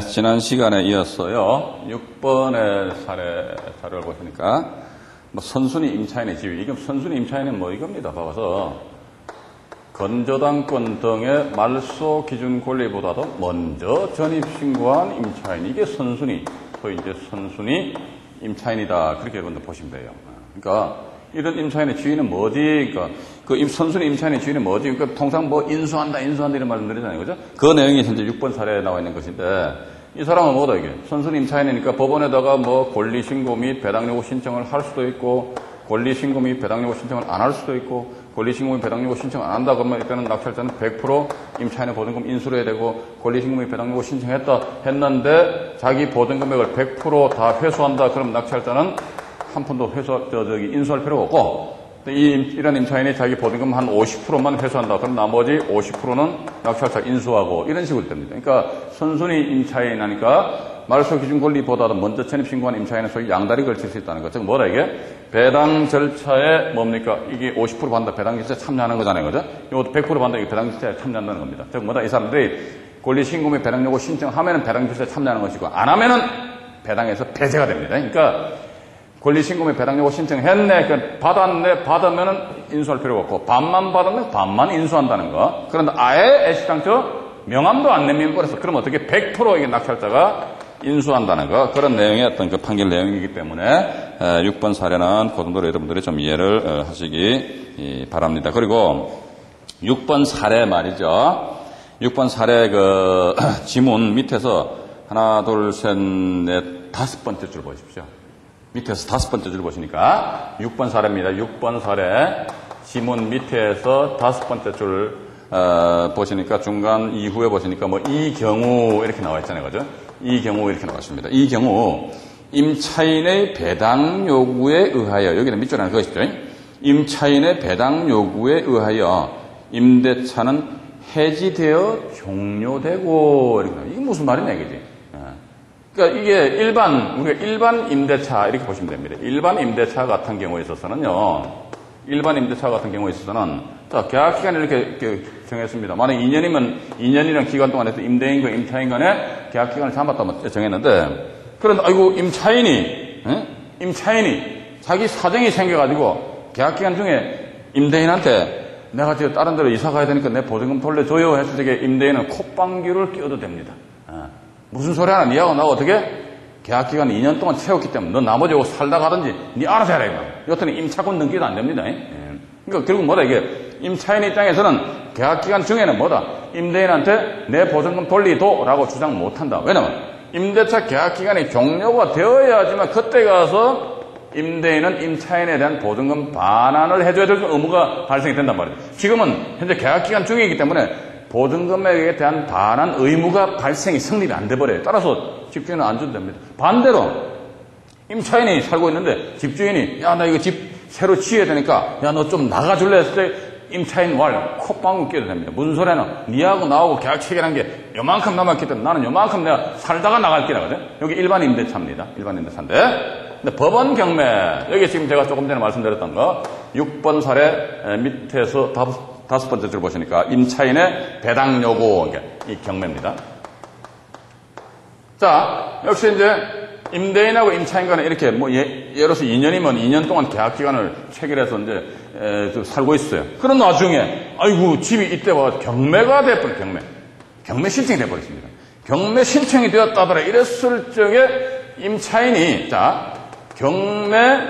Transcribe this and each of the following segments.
지난 시간에 이었어요. 6번의 사례 자료를 보시니까, 선순위 임차인의 지위. 이게 선순위 임차인은 이겁니다. 봐봐서. 건저당권 등의 말소 기준 권리보다도 먼저 전입신고한 임차인. 이게 선순위. 소위 이제 선순위 임차인이다. 그렇게 여러분들 보시면 돼요. 그러니까, 이런 임차인의 지위는 뭐지? 그러니까, 선순위 임차인의 지위는 뭐지? 그러니까, 통상 인수한다 이런 말을 드리잖아요. 그죠? 그 내용이 현재 6번 사례에 나와 있는 것인데, 이 사람은 뭐다, 이게? 선순위 임차인이니까 법원에다가 권리신고 및 배당요구 신청을 할 수도 있고, 권리신고 및 배당요구 신청을 안 할 수도 있고, 권리신고 및 배당요구 신청을 안 한다 그러면 일단은 낙찰자는 100% 임차인의 보증금 인수를 해야 되고, 권리신고 및 배당요구 신청했다 했는데, 자기 보증금액을 100% 다 회수한다 그럼 낙찰자는 한 푼도 인수할 필요가 없고, 이런 임차인이 자기 보증금 한 50%만 회수한다. 그럼 나머지 50%는 낙찰자 인수하고 이런 식으로 됩니다. 그러니까 선순위 임차인 하니까 말소 기준 권리보다도 먼저 전입신고한 임차인은 소위 양다리 걸칠 수 있다는 것. 즉 뭐다 이게? 배당 절차에 이게 50% 받는다. 배당 절차에 참여하는 거잖아요. 그죠? 이것도 100% 받는다. 이게 배당 절차에 참여한다는 겁니다. 즉 뭐다? 이 사람들이 권리신고 및 배당요구 신청하면은 배당 절차에 참여하는 것이고, 안 하면은 배당에서 폐쇄가 됩니다. 그러니까 권리신고 및 배당요구 신청했네, 받으면은 인수할 필요가 없고, 반만 받으면 반만 인수한다는 거. 그런데 아예 애시당초 명함도 안 내밀어버려서, 그럼 어떻게 100% 이게 낙찰자가 인수한다는 거. 그런 내용의 어떤 판결 내용이기 때문에, 6번 사례는 그 정도로 여러분들이 좀 이해를 하시기 바랍니다. 그리고 6번 사례 말이죠. 6번 사례 지문 밑에서 하나, 둘, 셋, 넷, 5번째 줄 보십시오. 밑에서 5번째 줄 보시니까 6번 사례입니다. 6번 사례 지문 밑에서 5번째 줄 보시니까 중간 이후에 보시니까 이 경우 이렇게 나와 있잖아요. 그죠? 이 경우 이렇게 나왔습니다. 이 경우 임차인의 배당 요구에 의하여, 여기는 밑줄에 하나 그것이죠. 임차인의 배당 요구에 의하여 임대차는 해지되어 종료되고, 이렇게 나와요. 이게 무슨 말이냐 이거지? 그러니까 이게 우리가 일반 임대차 이렇게 보시면 됩니다. 일반 임대차 같은 경우에 있어서는요, 자, 계약 기간을 이렇게 정했습니다. 만약 2년이면 2년이라는 기간 동안에서 임대인과 임차인 간에 계약 기간을 잡았다고 정했는데, 그런데 임차인이 자기 사정이 생겨가지고 계약 기간 중에 임대인한테 내가 다른 데로 이사 가야 되니까 내 보증금 돌려줘요 해서 임대인은 콧방귀를 뀌어도 됩니다. 무슨 소리 하나, 니하고 나하고 어떻게? 계약 기간 2년 동안 채웠기 때문에 너 나머지 오고 살다 가든지 니 알아서 해라 이거. 여튼은 임차권 등기도 안 됩니다. 그러니까 결국 뭐다 이게? 임차인 입장에서는 계약 기간 중에는 임대인한테 내 보증금 돌리도라고 주장 못한다. 왜냐면 임대차 계약 기간이 종료가 되어야지만 그때 가서 임대인은 임차인에 대한 보증금 반환을 해줘야 될 의무가 발생이 된단 말이에요. 지금은 현재 계약 기간 중이기 때문에 보증금액에 대한 반환 의무가 발생이 성립이 안 돼버려요. 따라서 집주인은 안 줘도 됩니다. 반대로 임차인이 살고 있는데 집주인이 야, 나 이거 집 새로 지어야 되니까 야, 너 좀 나가줄래 했을 때 임차인 콧방울 껴도 됩니다. 무슨 소리냐? 니하고 나하고 계약 체결한 게 요만큼 남았기 때문에 나는 요만큼 내가 살다가 나갈 기라거든. 여기 일반 임대차입니다. 일반 임대차인데, 근데 법원 경매, 여기 지금 제가 조금 전에 말씀드렸던 거 6번 사례 밑에서 5번째 줄 보시니까 임차인의 배당 요구, 이 경매입니다. 자, 역시 이제 임대인하고 임차인 간에 이렇게 예를 들어서 2년이면 2년 동안 계약 기간을 체결해서 이제 살고 있어요. 그런 와중에 집이 이때 와 경매가 돼버려. 경매 신청이 돼버렸습니다. 경매 신청이 되었다더라 이랬을 적에 임차인이 경매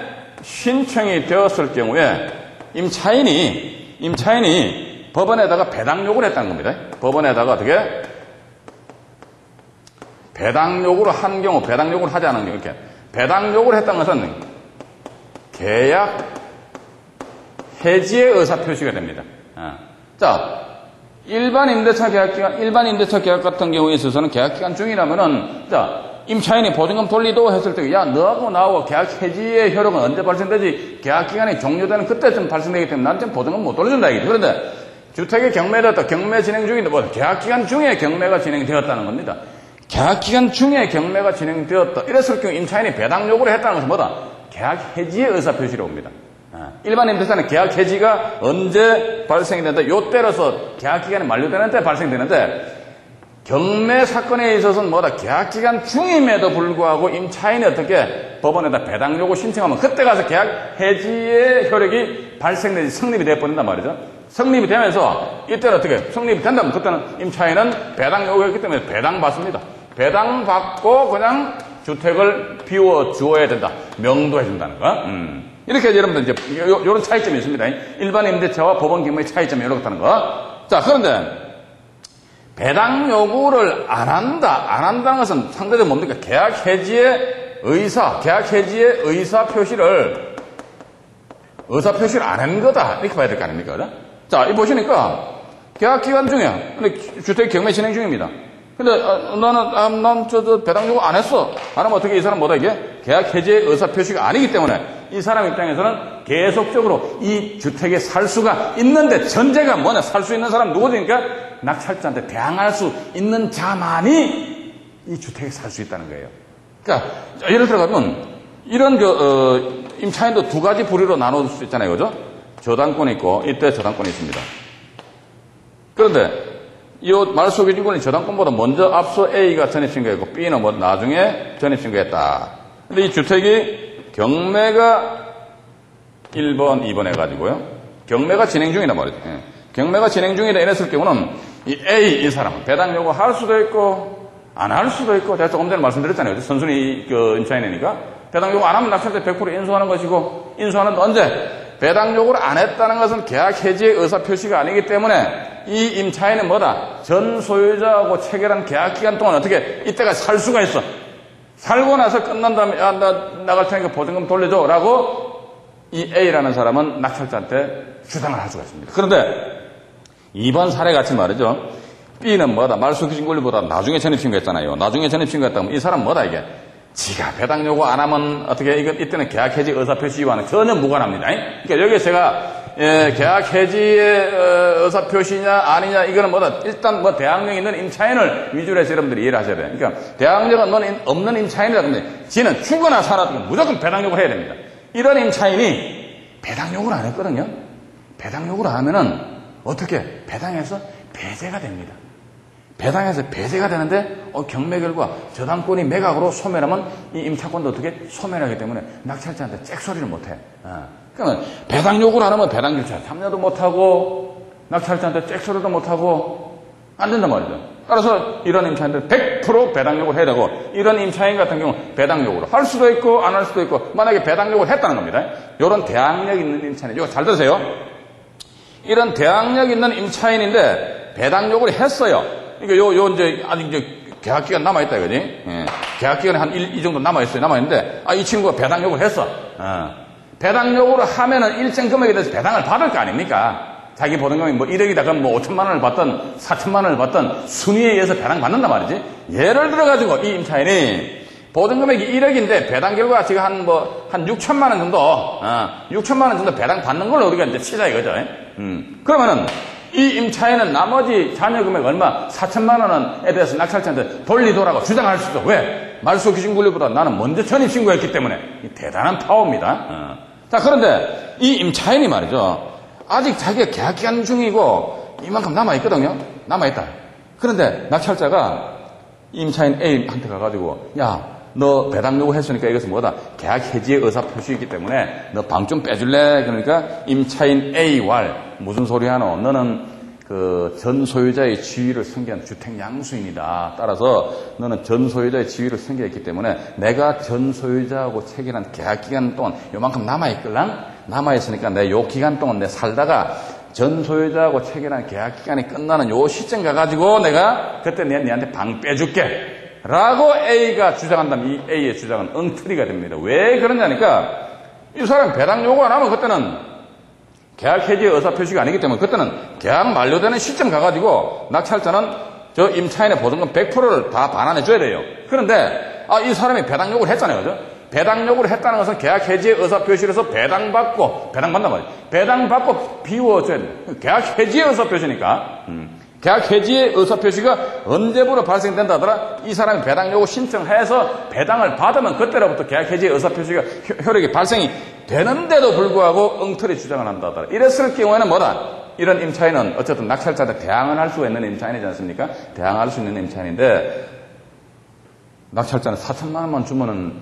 신청이 되었을 경우에 임차인이 법원에다가 배당 요구를 했다는 겁니다. 법원에다가 어떻게? 배당 요구를 한 경우, 배당 요구를 하지 않은 경우, 이렇게. 배당 요구를 했다는 것은 계약 해지의 의사 표시가 됩니다. 자, 일반 임대차 계약 같은 경우에 있어서는 계약 기간 중이라면은, 임차인이 보증금 돌리도 했을 때, 야, 너하고 나하고 계약 해지의 효력은 언제 발생되지? 계약 기간이 종료되는 그때쯤 발생되기 때문에 난 지금 보증금 못 돌려준다, 이게. 그런데 주택이 경매되었다, 경매 진행 중인데, 계약 기간 중에 경매가 진행되었다는 겁니다. 계약 기간 중에 경매가 진행되었다. 이랬을 경우 임차인이 배당 요구를 했다는 것은 뭐다? 계약 해지의 의사 표시로 옵니다. 일반 임대차는 계약 해지가 언제 발생이 된다? 요때로서 계약 기간이 만료되는 때 발생되는데, 경매 사건에 있어서는 뭐다, 계약기간 중임에도 불구하고 임차인이 어떻게 법원에다 배당 요구 신청하면 그때 가서 계약 해지의 효력이 발생되지 성립이 되어버린단 말이죠. 성립이 되면서 이때는 어떻게 성립이 된다면 그때는 임차인은 배당 요구했기 때문에 배당 받습니다. 배당 받고 그냥 주택을 비워 주어야 된다. 명도해 준다는 거. 이렇게 여러분들 이제 요런 차이점이 있습니다. 일반 임대차와 법원 경매의 차이점이 이렇다는 거. 자, 그런데 배당 요구를 안 한다는 것은 상대적으로 뭡니까? 계약 해지의 의사 표시를 안 한 거다. 이렇게 봐야 될 거 아닙니까? 자, 이 보시니까 계약 기간 중에 주택 경매 진행 중입니다. 근데 난 배당 요구 안 했어. 안 하면 어떻게 이 사람 뭐다 이게? 계약 해지의 의사 표시가 아니기 때문에 이 사람 입장에서는 계속적으로 이 주택에 살 수가 있는데 전제가 뭐냐? 살 수 있는 사람 누구니까? 낙찰자한테 대항할 수 있는 자만이 이 주택에 살 수 있다는 거예요. 그러니까 예를 들어가면 이런 임차인도 두 가지 부류로 나눠줄 수 있잖아요, 그죠? 저당권이 있고 이때 저당권이 있습니다. 그런데 이 말소기준권이 저당권보다 먼저 앞서 A가 전입신고했고 B는 뭐 나중에 전입신고했다. 근데 이 주택이 경매가 1번, 2번 해가지고요. 경매가 진행 중이란 말이죠. 예. 경매가 진행 중이다 이랬을 경우는 이 A, 이 사람은 배당 요구 할 수도 있고 안 할 수도 있고 제가 조금 전에 말씀드렸잖아요. 선순위 임차인이니까 배당 요구 안 하면 낙찰자 100% 인수하는 것이고 인수하는 언제? 배당 요구를 안 했다는 것은 계약 해지의 의사 표시가 아니기 때문에 이 임차인은 뭐다? 전 소유자하고 체결한 계약 기간 동안 어떻게 이때가 살 수가 있어. 살고 나서 끝난 다음에 야, 나 나갈 테니까 보증금 돌려줘 라고 이 A라는 사람은 낙찰자한테 주장을 할 수가 있습니다. 그런데 이번 사례 같이 말이죠. B는 뭐다? 말소기준 권리보다 나중에 전입신고했잖아요. 나중에 전입신고했다면 이 사람 뭐다 이게? 지가 배당 요구 안 하면 어떻게 이때는 계약 해지 의사 표시와는 전혀 무관합니다. 그러니까 여기에 제가 계약 해지의 의사 표시냐 아니냐 이거는 뭐다? 일단 뭐 대항력 있는 임차인을 위주로 해서 여러분들이 이해를 하셔야 돼요. 그러니까 대항력 없는 임차인이라 근데 지는 죽거나 살아도 무조건 배당 요구를 해야 됩니다. 이런 임차인이 배당 요구를 안 했거든요. 배당 요구를 하면은 어떻게? 배당에서 배제가 됩니다. 배당에서 배제가 되는데 경매 결과 저당권이 매각으로 소멸하면 이 임차권도 어떻게? 소멸하기 때문에 낙찰자한테 잭소리를 못해. 그러면 배당 요구를 안 하면 배당 결차 참여도 못하고 낙찰자한테 잭소리도 못하고 안 된단 말이죠. 따라서 이런 임차인들 100% 배당 요구를 해야 되고 이런 임차인 같은 경우 배당 요구를 할 수도 있고 안 할 수도 있고 만약에 배당 요구를 했다는 겁니다. 이런 대항력 있는 임차인 이거 잘 들으세요. 이런 대항력 있는 임차인인데 배당 요구를 했어요. 그러니까 이제 아직 이제 계약 기간 남아 있다 이거지. 예. 계약 기간이 한 이 정도 남아 있는데 이 친구가 배당 요구를 했어. 배당 요구를 하면은 일정 금액에 대해서 배당을 받을 거 아닙니까? 자기 보증금이 뭐 1억이다 그럼 뭐 5천만 원을 받든 4천만 원을 받든 순위에 의해서 배당 받는단 말이지. 예를 들어 가지고 이 임차인이 보증금액이 1억인데 배당 결과 지금 한 6천만 원 정도 6천만 원 정도 배당 받는 걸로 우리가 이제 치자 이거죠. 그러면은 이 임차인은 나머지 잔여 금액 얼마 4천만 원에 대해서 낙찰자한테 돌리도라고 주장할 수 있어. 왜? 말소기준권리보다 나는 먼저 전입신고했기 때문에 대단한 파워입니다. 자, 그런데 이 임차인이 말이죠. 아직 자기가 계약기간 중이고 이만큼 남아있거든요. 남아있다. 그런데 낙찰자가 임차인 A한테 가가지고 야, 너 배당 요구했으니까 이것은 뭐다? 계약 해지의 의사 표시이기 때문에 너 방 좀 빼줄래? 그러니까 임차인 A왈 무슨 소리 하노? 너는 그 전 소유자의 지위를 승계한 주택 양수인이다. 따라서 너는 전 소유자의 지위를 승계했기 때문에 내가 전 소유자하고 체결한 계약 기간 동안 요만큼 남아있걸랑? 남아있으니까 내 요 기간 동안 내 살다가 전 소유자하고 체결한 계약 기간이 끝나는 요 시점 가가지고 내가 그때 니한테 방 빼줄게. 라고 A가 주장한다면 이 A의 주장은 엉터리가 됩니다. 왜 그러냐니까 이 사람 배당 요구 안 하면 그때는 계약 해지의 의사 표시가 아니기 때문에 그때는 계약 만료되는 시점 가가지고 낙찰자는 저 임차인의 보증금 100%를 다 반환해 줘야 돼요. 그런데 이 사람이 배당 요구를 했잖아요. 그죠? 배당 요구를 했다는 것은 계약 해지의 의사 표시를 해서 배당받단 말이에요. 배당받고 비워줘야 돼요. 계약 해지의 의사 표시니까. 계약 해지의 의사 표시가 언제부터 발생된다 하더라? 이 사람이 배당 요구 신청해서 배당을 받으면 그때로부터 계약 해지의 의사 표시가 효력이 발생이 되는데도 불구하고 엉터리 주장을 한다 하더라. 이랬을 경우에는 뭐다? 이런 임차인은 어쨌든 낙찰자한테 대항을 할 수가 있는 임차인이지 않습니까? 대항할 수 있는 임차인인데 낙찰자는 4천만 원만 주면은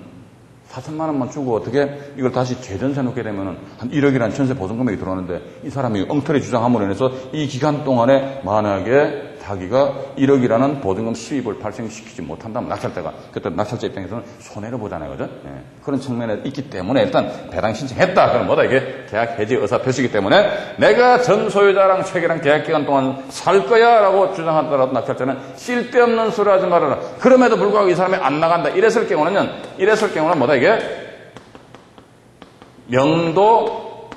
4천만 원만 주고 어떻게 이걸 다시 재전세 놓게 되면은 한 1억이라는 전세 보증 금액이 들어오는데 이 사람이 엉터리 주장함으로 인해서 이 기간 동안에 만약에 자기가 1억이라는 보증금 수입을 발생시키지 못한다면 낙찰자가 그때 낙찰자 입장에서는 손해를 보잖아요, 그죠? 예. 그런 측면에 있기 때문에 일단 배당 신청했다. 그럼 뭐다 이게 계약 해지 의사 표시이기 때문에 내가 전 소유자랑 체결한 계약 기간 동안 살 거야라고 주장하더라도 낙찰자는 쓸데없는 소리 하지 말아라. 그럼에도 불구하고 이 사람이 안 나간다. 이랬을 경우는 뭐다 이게 명도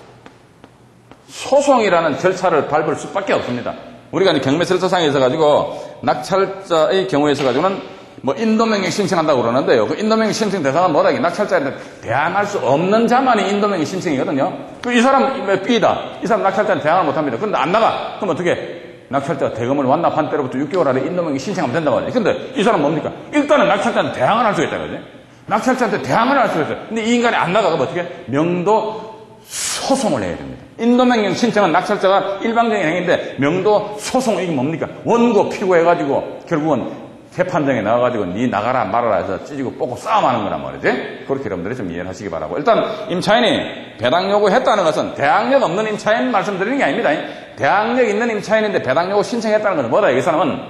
소송이라는 절차를 밟을 수밖에 없습니다. 우리가 이제 경매설사상에 있어가지고 낙찰자의 경우에 있어가지고는 뭐 인도명령 신청한다고 그러는데요. 그 인도명령 신청 대상은 뭐다? 낙찰자한테 대항할 수 없는 자만이 인도명령 신청이거든요. 이 사람 B다. 이 사람 낙찰자한테 대항을 못합니다. 그런데 안 나가. 그럼 어떻게? 낙찰자가 대금을 완납한 때로부터 6개월 안에 인도명령 신청하면 된다고 하죠. 근데 이 사람 뭡니까? 일단은 낙찰자한테 대항을 할 수가 있다는 거지. 낙찰자한테 대항을 할 수가 있어요. 근데 이 인간이 안 나가. 그럼 어떻게? 명도 소송을 해야 됩니다. 인도명령 신청은 낙찰자가 일방적인 행위인데 명도 소송 이게 뭡니까? 원고 피고해가지고 결국은 재판정에 나와가지고 니 나가라 말아라 해서 찢고 뽑고 싸움하는 거란 말이지. 그렇게 여러분들이 좀 이해를 하시기 바라고. 일단 임차인이 배당 요구했다는 것은 대항력 없는 임차인 말씀드리는 게 아닙니다. 대항력 있는 임차인인데 배당 요구 신청했다는 것은 뭐다? 이 사람은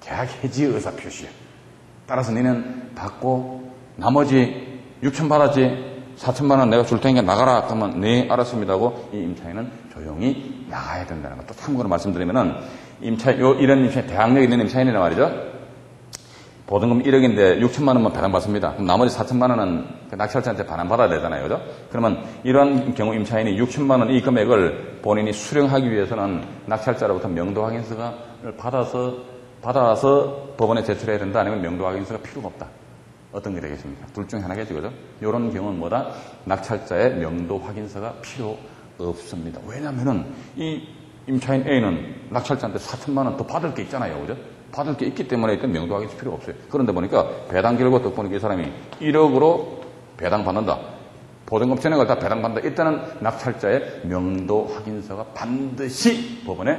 계약 해지 의사 표시야. 따라서 니는 받고 나머지 6천 받았지 4천만 원 내가 줄 테니까 나가라. 그러면 네 알았습니다 하고 이 임차인은 조용히 나가야 된다는 것도 참고로 말씀드리면은 이런 임차인 대항력 있는 임차인이란 말이죠. 보증금 1억인데 6천만 원만 배당받습니다. 그럼 나머지 4천만 원은 낙찰자한테 반환받아야 되잖아요. 그죠? 그러면 이러한 경우 임차인이 6천만 원 이 금액을 본인이 수령하기 위해서는 낙찰자로부터 명도 확인서를 받아서 법원에 제출해야 된다. 아니면 명도 확인서가 필요가 없다. 어떤 게 되겠습니까? 둘 중에 하나겠죠, 그죠? 이런 경우는 뭐다? 낙찰자의 명도 확인서가 필요 없습니다. 왜냐면은 이 임차인 A는 낙찰자한테 4천만 원 더 받을 게 있잖아요, 그죠? 받을 게 있기 때문에 일단 명도 확인서 필요가 없어요. 그런데 보니까 배당 결과 딱 보니까 이 사람이 1억으로 배당받는다. 보증금 전액을 다 배당받는다. 일단은 낙찰자의 명도 확인서가 반드시 법원에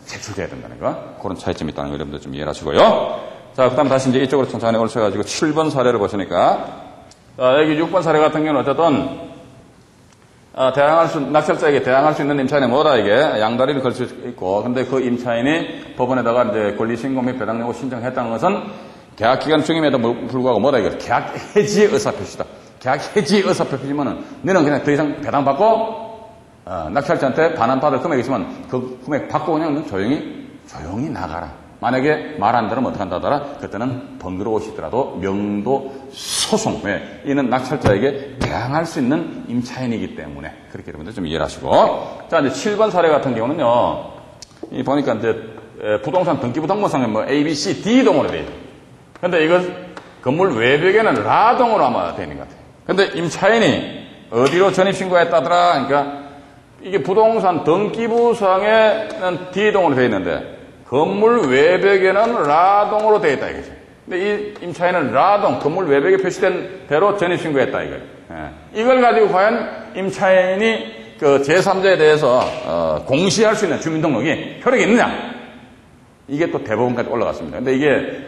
제출돼야 된다는 거. 그런 차이점이 있다는 거 여러분들 좀 이해하시고요. 자, 그 다음 다시 이제 이쪽으로 천천히 올려가지고 7번 사례를 보시니까, 자, 여기 6번 사례 같은 경우는 어쨌든, 낙찰자에게 대항할 수 있는 임차인이 뭐다, 이게? 양다리를 걸 수 있고, 근데 그 임차인이 법원에다가 이제 권리신고 및 배당 요구 신청을 했다는 것은 계약기간 중임에도 불구하고 뭐다, 이거? 계약 해지 의사표시다. 계약 해지 의사표시면은, 너는 그냥 더 이상 배당받고, 낙찰자한테 반환받을 금액이 있으면 그 금액 받고 그냥 조용히 나가라. 만약에 말 안 들으면 어떡한다 하더라? 그때는 번거로우시더라도 명도 소송. 왜? 이는 낙찰자에게 대항할 수 있는 임차인이기 때문에. 그렇게 여러분들 좀 이해를 하시고. 자, 이제 7번 사례 같은 경우는요. 이 보니까 이제 부동산 등기부 등본상에 뭐 A, B, C, D 동으로 돼 있어요. 근데 이거 건물 외벽에는 라 동으로 아마 되어 있는 것 같아요. 근데 임차인이 어디로 전입신고했다더라? 그러니까 이게 부동산 등기부상에는 D 동으로 되어 있는데 건물 외벽에는 라동으로 되어 있다 이거죠. 근데 이 임차인은 라동, 건물 외벽에 표시된 대로 전입신고했다 이거예요. 이걸 가지고 과연 임차인이 그 제3자에 대해서 공시할 수 있는 주민등록이 효력이 있느냐? 이게 또 대법원까지 올라갔습니다. 근데 이게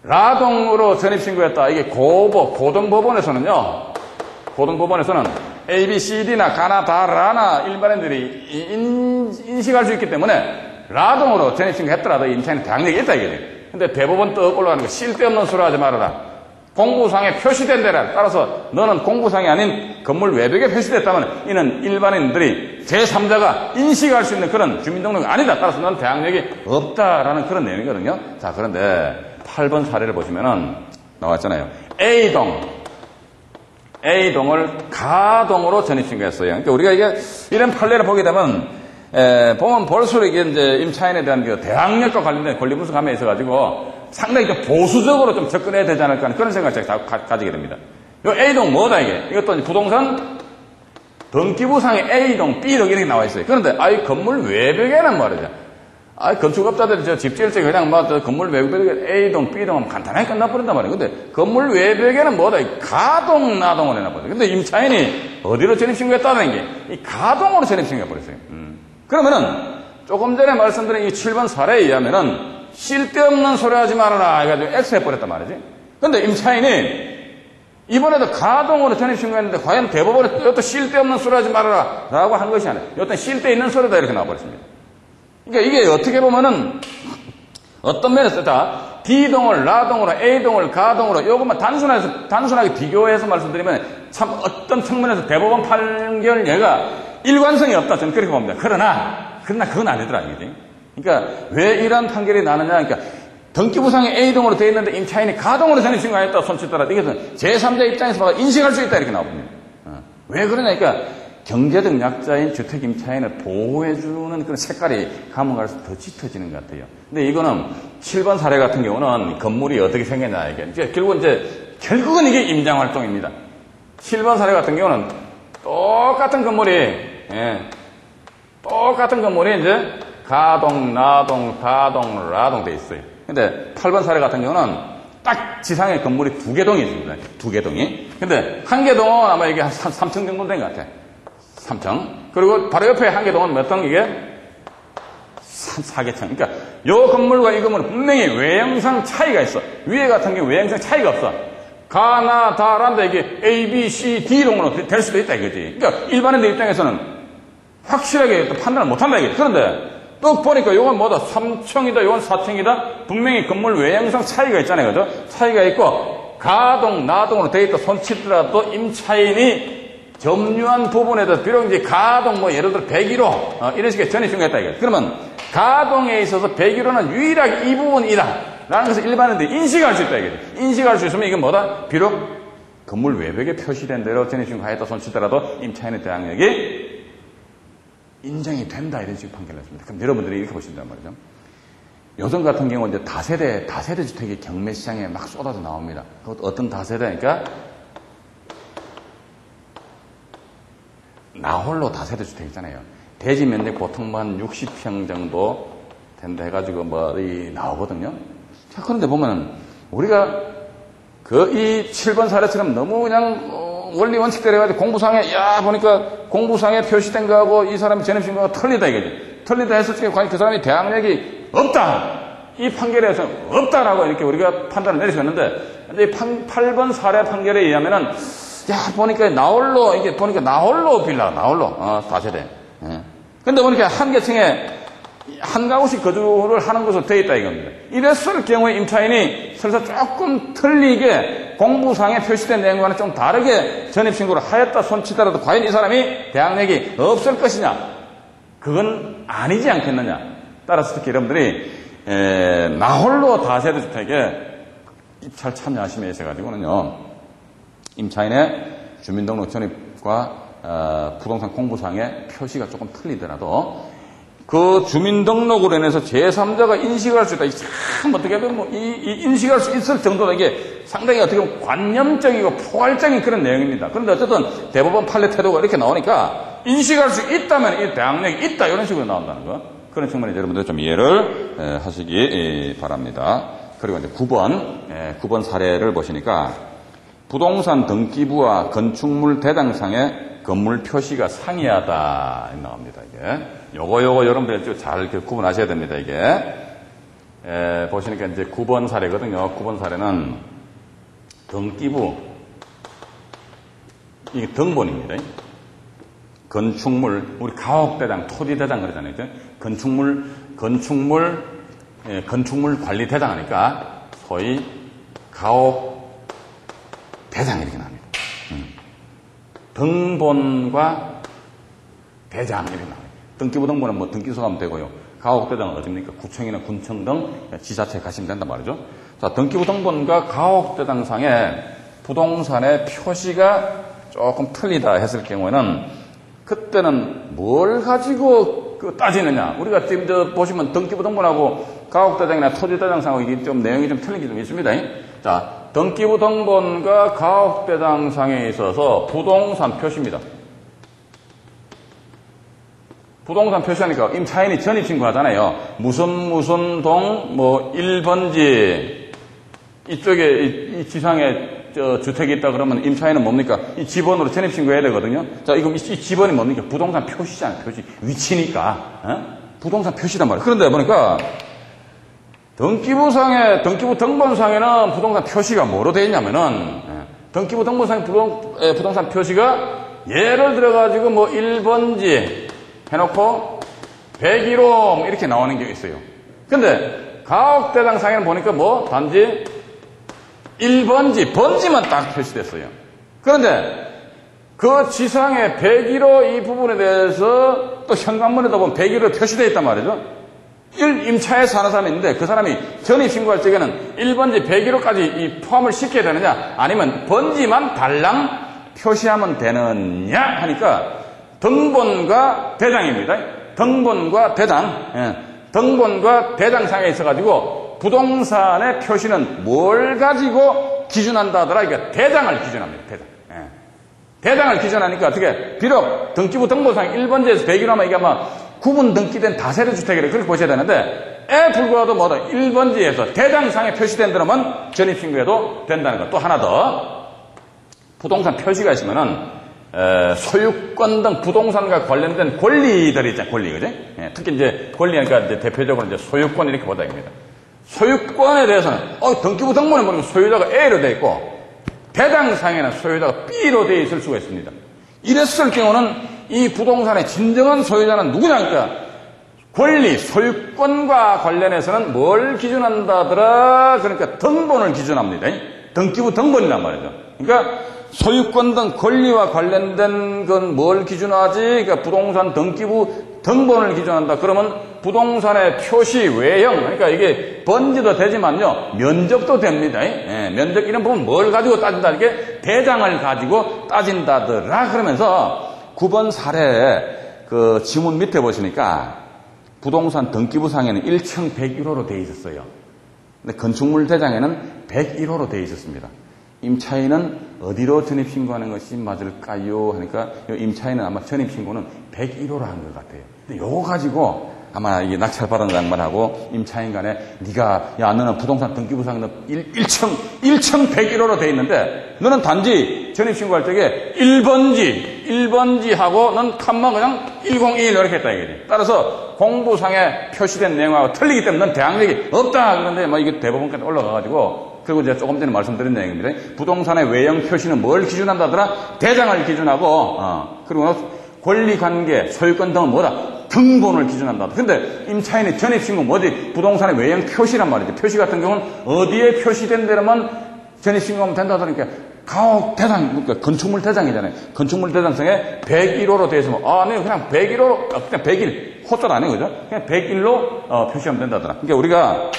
라동으로 전입신고했다. 이게 고등법원에서는 A, B, C, D나 가나 다 라나 일반인들이 인식할 수 있기 때문에 라동으로 전입신고했더라도 임차인은 대항력이 있다 이거죠. 근데 대법원 떡 올라가는 거 쓸데없는 소리 하지 말아라. 공부상에 표시된 데라. 따라서 너는 공부상이 아닌 건물 외벽에 표시됐다면 이는 일반인들이 제3자가 인식할 수 있는 그런 주민등록이 아니다. 따라서 너는 대항력이 없다라는 그런 내용이거든요. 자, 그런데 8번 사례를 보시면은 나왔잖아요. A동을 가동으로 전입신고했어요. 그러니까 우리가 이런 판례를 보게 되면 보면 볼수록 이게 이제 임차인에 대한 그 대항력과 관련된 권리분석함에 있어가지고 상당히 좀 보수적으로 좀 접근해야 되지 않을까 하는 그런 생각을 제가 가지게 됩니다. 이 A동 뭐다 이게? 이것도 부동산 등기부상에 A동, B동 이렇게 나와 있어요. 그런데 이 건물 외벽에는 말이죠. 건축업자들이 집 지을 때 그냥 건물 외벽에 A동, B동 하면 간단하게 끝나버린단 말이에요. 근데 건물 외벽에는 뭐다? 가동, 나동을 해놔버려요. 근데 임차인이 어디로 전입신고했다는 게 이 가동으로 전입신고해버렸어요. 그러면은 조금 전에 말씀드린 이 7번 사례에 의하면은 쓸데없는 소리 하지 말아라 해가지고 X해버렸단 말이지. 근데 임차인이 이번에도 가동으로 전입신고했는데 과연 대법원에 여튼 쓸데없는 소리 하지 말아라 라고 한 것이 아니라 여튼 쓸데있는 소리다 이렇게 나와버렸습니다. 그러니까 이게 어떻게 보면은 어떤 면에서 자 D동을 나동으로 A동을 가동으로 이것만 단순하게 비교해서 말씀드리면 참 어떤 측면에서 대법원 판결 얘가 일관성이 없다 저는 그렇게 봅니다. 그러나 그건 아니더라 이거지. 그러니까 왜 이런 판결이 나느냐 그러니까 등기부상에 A동으로 되어 있는데 임차인이 가동으로 전입신고하였다 손짓더라 이것은 제3자 입장에서 봐도 인식할 수 있다 이렇게 나옵니다. 왜 그러냐 그러니까 경제적 약자인 주택 임차인을 보호해주는 그런 색깔이 가면 갈수록 더 짙어지는 것 같아요. 근데 이거는 7번 사례 같은 경우는 건물이 어떻게 생겼냐 이게 결국은 이게 임장활동입니다. 7번 사례 같은 경우는 똑같은 건물이 이제 가동, 나동, 다동, 라동 돼 있어요. 근데 8번 사례 같은 경우는 딱 지상에 건물이 2개 동이 있습니다. 2개 동이. 근데 한 개 동은 아마 이게 한 3층 정도 된 것 같아요. 3층. 그리고 바로 옆에 한 개 동은 몇 동 이게? 4개층. 그러니까 요 건물과 이 건물은 분명히 외형상 차이가 있어. 위에 같은 경우 외형상 차이가 없어. 가, 나, 다, 란다 이게 A, B, C, D 동으로 될 수도 있다 이거지. 그러니까 일반인들 입장에서는 확실하게 판단을 못한다 이거지. 그런데 또 보니까 요건 뭐다? 3층이다, 요건 4층이다? 분명히 건물 외형상 차이가 있잖아요. 그죠? 차이가 있고, 가동, 나동으로 되어 있다 손치더라도 임차인이 점유한 부분에 대해서 비록 이제 가동, 예를 들어 101호, 이런 식의 전입신고했다 이거죠. 그러면 가동에 있어서 101호는 유일하게 이 부분이다. 라는 것을 일반인들이 인식할 수 있다 이거죠. 인식할 수 있으면 이건 뭐다? 비록 건물 외벽에 표시된 대로 전입신고하였다 손치더라도 임차인의 대항력이 인정이 된다 이런 식의 판결을 했습니다. 그럼 여러분들이 이렇게 보신단 말이죠. 요즘 같은 경우 이제 다세대 주택이 경매 시장에 막 쏟아져 나옵니다. 그것도 어떤 다세대니까 나홀로 다세대 주택 있잖아요. 대지 면적 보통 한 60평 정도 된다 해가지고 나오거든요. 자, 그런데 보면은 우리가 이 7번 사례처럼 너무 그냥 원리 원칙대로 해가지고 공부상에 보니까 공부상에 표시된 거하고 이 사람이 전입신고가 틀리다 이거지. 틀리다 했을 때 과연 그 사람이 대항력이 없다. 이 판결에서 없다라고 이렇게 우리가 판단을 내리셨는데 이제 8번 사례 판결에 의하면은 보니까 나홀로 빌라 다세대. 근데 보니까 한 개층에 한 가구씩 거주를 하는 것으로 되어 있다 이겁니다. 이랬을 경우에 임차인이 설사 조금 틀리게 공부상에 표시된 내용과는 좀 다르게 전입신고를 하였다 손치더라도 과연 이 사람이 대항력이 없을 것이냐? 그건 아니지 않겠느냐? 따라서 특히 여러분들이 나홀로 다세대 주택에 입찰 참여하시면 있어가지고는요 임차인의 주민등록 전입과 부동산 공부상의 표시가 조금 틀리더라도 그 주민등록으로 인해서 제3자가 인식할 수 있다. 참 어떻게 보면 이 인식할 수 있을 정도로 이게 상당히 어떻게 보면 관념적이고 포괄적인 그런 내용입니다. 그런데 어쨌든 대법원 판례 태도가 이렇게 나오니까 인식할 수 있다면 이 대항력이 있다 이런 식으로 나온다는 거. 그런 측면에서 여러분들 좀 이해를 하시기 바랍니다. 그리고 이제 9번 사례를 보시니까 부동산 등기부와 건축물 대장상에 건물 표시가 상이하다 나옵니다. 이게 요거 여러분들 잘 구분하셔야 됩니다. 이게 보시니까 이제 9번 사례거든요. 9번 사례는 등기부 이게 등본입니다. 건축물 우리 가옥대장, 토지대장 그러잖아요. 건축물 관리 대장 하니까 소위 가옥 대장 이렇게 나옵니다. 등본과 대장 이렇게 나와요. 등기부 등본은 등기소 가면 되고요. 가옥대장은 어딥니까? 구청이나 군청 등 지자체에 가시면 된단 말이죠. 자, 등기부 등본과 가옥대장상에 부동산의 표시가 조금 틀리다 했을 경우에는 그때는 뭘 가지고 따지느냐? 우리가 지금 보시면 등기부 등본하고 가옥대장이나 토지대장상하고 이게 좀 내용이 좀 틀린 게 좀 있습니다. 자, 등기부 등본과 가옥대장상에 있어서 부동산 표시입니다. 부동산 표시하니까 임차인이 전입신고 하잖아요. 무슨 동, 1번지, 이쪽에, 이 지상에 주택이 있다 그러면 임차인은 뭡니까? 이 집원으로 전입신고해야 되거든요. 자, 이거 이 집원이 뭡니까? 부동산 표시잖아요. 표시. 위치니까. 부동산 표시단 말이에요. 그런데 보니까 등기부 등본상에는 부동산 표시가 뭐로 되어 있냐면은 등기부 등본상의 부동산 표시가 예를 들어가지고 뭐 1번지 해놓고 101호 이렇게 나오는 게 있어요. 근데 가옥대장상에는 보니까 뭐 단지 1번지, 번지만 딱 표시됐어요. 그런데 그 지상의 101호 이 부분에 대해서 또 현관문에도 보면 101호 표시되어 있단 말이죠. 임차에 사는 사람이 있는데 그 사람이 전입신고할 적에는 1번지 101호까지 포함을 시켜야 되느냐 아니면 번지만 달랑 표시하면 되느냐 하니까 등본과 대장입니다. 등본과 대장. 등본과 대장상에 있어가지고 부동산의 표시는 뭘 가지고 기준한다 하더라. 그러니까 대장을 기준합니다. 대장. 대장을 기준하니까 어떻게 비록 등기부 등본상 1번지에서 101호면 이게 아마 구분 등기된 다세대 주택이라 그렇게 보셔야 되는데 불구하고 뭐다 1번지에서 대장상에 표시된 데로만 전입신고해도 된다는 것. 또 하나 더 부동산 표시가 있으면은 소유권 등 부동산과 관련된 권리들이 있잖아요. 권리, 그지? 특히 이제 권리니까 이제 대표적으로 이제 소유권 이렇게 보다 입니다. 소유권에 대해서는 등기부 등본에 보면 소유자가 A로 되어 있고 대장상에는 소유자가 B로 되어 있을 수가 있습니다. 이랬을 경우는 이 부동산의 진정한 소유자는 누구냐니까 권리, 소유권과 관련해서는 뭘 기준한다더라? 그러니까 등본을 기준합니다. 등기부 등본이란 말이죠. 그러니까 소유권 등 권리와 관련된 건 뭘 기준하지? 그러니까 부동산 등기부 등본을 기준한다. 그러면 부동산의 표시 외형, 그러니까 이게 번지도 되지만요, 면적도 됩니다. 면적 이런 부분 뭘 가지고 따진다? 이게 대장을 가지고 따진다더라. 그러면서 9번 사례 그 지문 밑에 보시니까 부동산 등기부상에는 1층 101호로 되어 있었어요. 근데 건축물 대장에는 101호로 되어 있었습니다. 임차인은 어디로 전입신고하는 것이 맞을까요? 하니까 임차인은 아마 전입신고는 101호로 한 것 같아요. 근데 요거 가지고 아마 이게 낙찰받은 양반하고 임차인 간에 야 너는 부동산 등기부상은 1층 101호로 돼 있는데 너는 단지 전입신고할 적에 1번지 하고 넌 칸만 그냥 101 이렇게 했다 이거지. 따라서 공부상에 표시된 내용하고 틀리기 때문에 넌 대항력이 없다. 그런데 막 이게 대법원까지 올라가가지고 그리고 이제 조금 전에 말씀드린 내용입니다. 부동산의 외형 표시는 뭘 기준한다더라? 대장을 기준하고, 그리고 권리관계, 소유권 등은 뭐다? 등본을 기준한다. 근데 임차인의 전입신고 뭐지? 부동산의 외형 표시란 말이죠. 표시 같은 경우는 어디에 표시된 데로만 전입신고하면 된다더니까 가옥대장, 그러니까 건축물 대장이잖아요. 건축물 대장성에 101호로 되어 있으면, 네, 그냥 101호로, 그냥 101, 호절 안 해, 그죠? 그냥 101로 표시하면 된다더라. 그러니까 우리가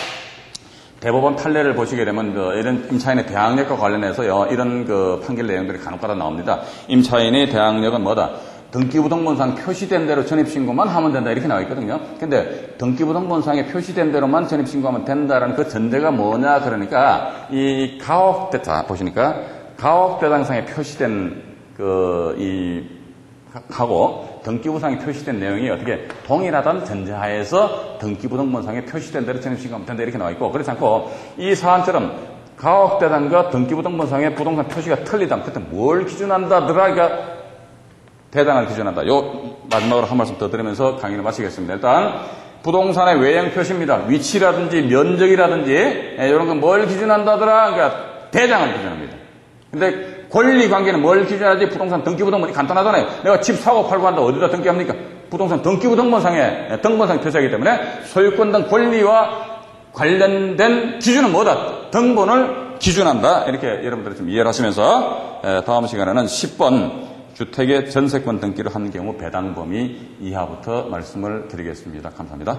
대법원 판례를 보시게 되면 이런 임차인의 대항력과 관련해서 이런 그 판결 내용들이 간혹가다 나옵니다. 임차인의 대항력은 뭐다? 등기부 등본상 표시된 대로 전입신고만 하면 된다 이렇게 나와 있거든요. 근데 등기부 등본상에 표시된 대로만 전입신고하면 된다라는 그 전제가 뭐냐 그러니까 이 가옥대장 보시니까 가옥대장상에 표시된 하고 등기부상에 표시된 내용이 어떻게 동일하다는 전제하에서 등기부 등본상에 표시된 대로 전입신고하면 된다 이렇게 나와 있고 그렇지 않고 이 사안처럼 가옥대장과 등기부 등본상의 부동산 표시가 틀리다. 그때 뭘 기준한다더라? 그러니까 대장을 기준한다. 요 마지막으로 한 말씀 더 드리면서 강의를 마치겠습니다. 일단 부동산의 외형 표시입니다. 위치라든지 면적이라든지 이런 건 뭘 기준한다더라? 그러니까 대장을 기준합니다. 근데 권리관계는 뭘 기준하지? 부동산 등기부 등본이 간단하잖아요. 내가 집 사고 팔고 한다 어디다 등기합니까? 부동산 등기부 등본상에 표시하기 때문에 소유권 등 권리와 관련된 기준은 뭐다? 등본을 기준한다. 이렇게 여러분들이 좀 이해를 하시면서 다음 시간에는 10번 주택의 전세권 등기를 한 경우 배당 범위 이하부터 말씀을 드리겠습니다. 감사합니다.